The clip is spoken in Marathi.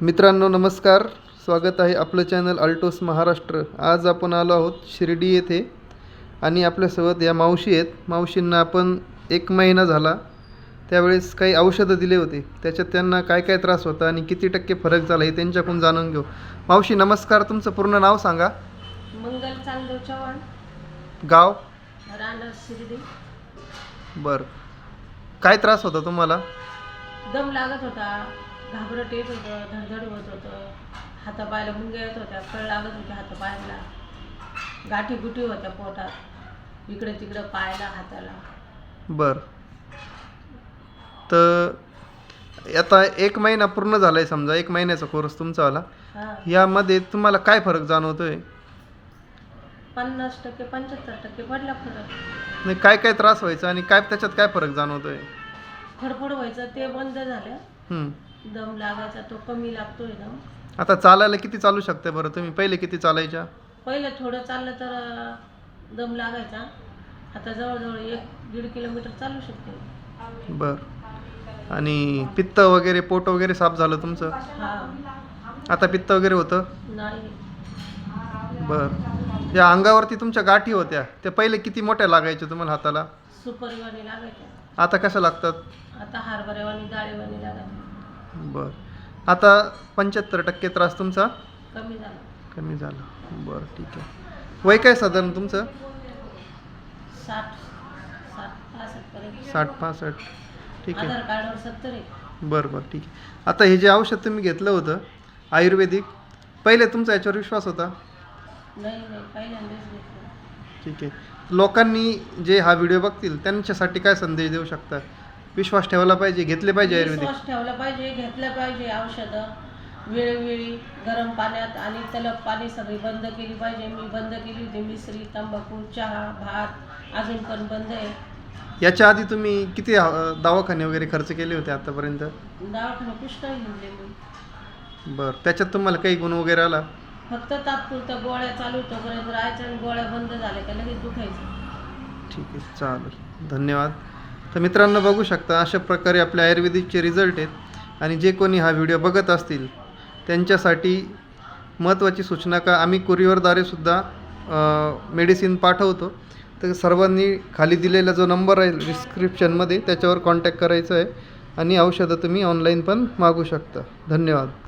मित्रांनो नमस्कार, स्वागत आहे आपलं चॅनल अल्टोस महाराष्ट्र। आज आपण आलो आहोत शिर्डी येथे आणि आपल्यासोबत या मावशी आहेत। मावशींना आपण 1 महिना झाला त्यावेळेस काही औषधं दिले होते, त्याच्यात त्यांना काय काय त्रास होता आणि किती टक्के फरक झाला हे त्यांच्याकडून जाणून घेऊ। मावशी नमस्कार, तुमचं पूर्ण नाव सांगा। मंगल चांदव चव्हाण, गाव? राहणार शिर्डी। बरं, काय त्रास होता तुम्हाला? दम लागत होता, घाबरट येत होतं, धडधड होत होतं, हातापायाला मुंग्या येत होत्या, कळ लागत होत्या हातापायाला, गाठी गुठी होत्या पोटात, इकडे तिकडे पायाला हाताला। बरं, तर आता 1 महिना पूर्ण झाला आहे, समजा 1 महिन्याचा कोर्स तुमचा आला। यामध्ये तुम्हाला काय फरक जाणवतोय? 50% 75% पडला फरक। नाही, काय काय त्रास व्हायचा आणि काय त्याच्यात काय फरक जाणवतोय? फडफड व्हायचं ते बंद झालं, दम लागायचा तो कमी लागतोय दम। आता चालायला किती चालू शकते बरं तुम्ही? पहिले किती चालायच्या? पहिले थोडं चाललं तर दम लागायचा, आता जवळजवळ 1-1.5 किलोमीटर चालू शकते। बरं, आणि पित्त वगैरे, पोट वगैरे साफ झालं तुमचं? आता पित्त वगैरे होतं नाही। बरं, या अंगावरती तुमच्या गाठी होत्या त्या पहिले किती मोठ्या लागायच्या तुम्हाला हाताला? सुपरवाणी लागायच्या, आता कशा लागतात? आता हरभऱ्यावाणी डाळीवाणी लागायच्या। बरं, आता 75% त्रास तुमचा कमी झाला। बरं, ठीक आहे। वय काय साधारण तुमचं? 60-65, ठीक आहे। आधार कार्डवर 70 आहे। बरं, ठीक आहे। आता हे जे औषध तुम्ही घेतलं होतं आयुर्वेदिक, पहिले तुमचा याच्यावर विश्वास होता? नाही, पहिल्यांदाच घेतलं। ठीक आहे। लोकांनी जे हा व्हिडिओ बघतील त्यांच्यासाठी काय संदेश देऊ शकता? विश्वास ठेवला पाहिजे, घेतले पाहिजे आयुर्वेदिक? विश्वास ठेवला पाहिजे, घेतलं पाहिजे औषधं वेळोवेळी गरम पाण्यात, आणि तलप पाणी सगळी बंद केली पाहिजे। मी बंद केली होती, मिसरी, तंबाखू, चहा, भात अजून पण बंद आहे। याच्या आधी तुम्ही किती दवाखाने वगैरे खर्च केले होते आतापर्यंत? दवाखाने पुष्कळ घेतले मी। बरं, त्याच्यात तुम्हाला काही गुण वगैरे आला? फक्त तात्पुरत्या गोळ्या चालू तोपर्यंत राहायचं, आणि गोळ्या बंद झाल्या का लगेच दुखायचं। ठीक आहे, चालेल, धन्यवाद। तर मित्रांनो बघू शकता अशा प्रकारे आपल्या आयुर्वेदिकचे रिझल्ट आहेत, आणि जे कोणी हा व्हिडिओ बघत असतील त्यांच्यासाठी महत्त्वाची सूचना का आम्ही कुरिअरद्वारे सुद्धा मेडिसिन पाठवतो। तर सर्वांनी खाली दिलेला जो नंबर आहे डिस्क्रिप्शनमध्ये त्याच्यावर कॉन्टॅक्ट करायचं आहे, आणि औषधं तुम्ही ऑनलाईन पण मागू शकता। धन्यवाद।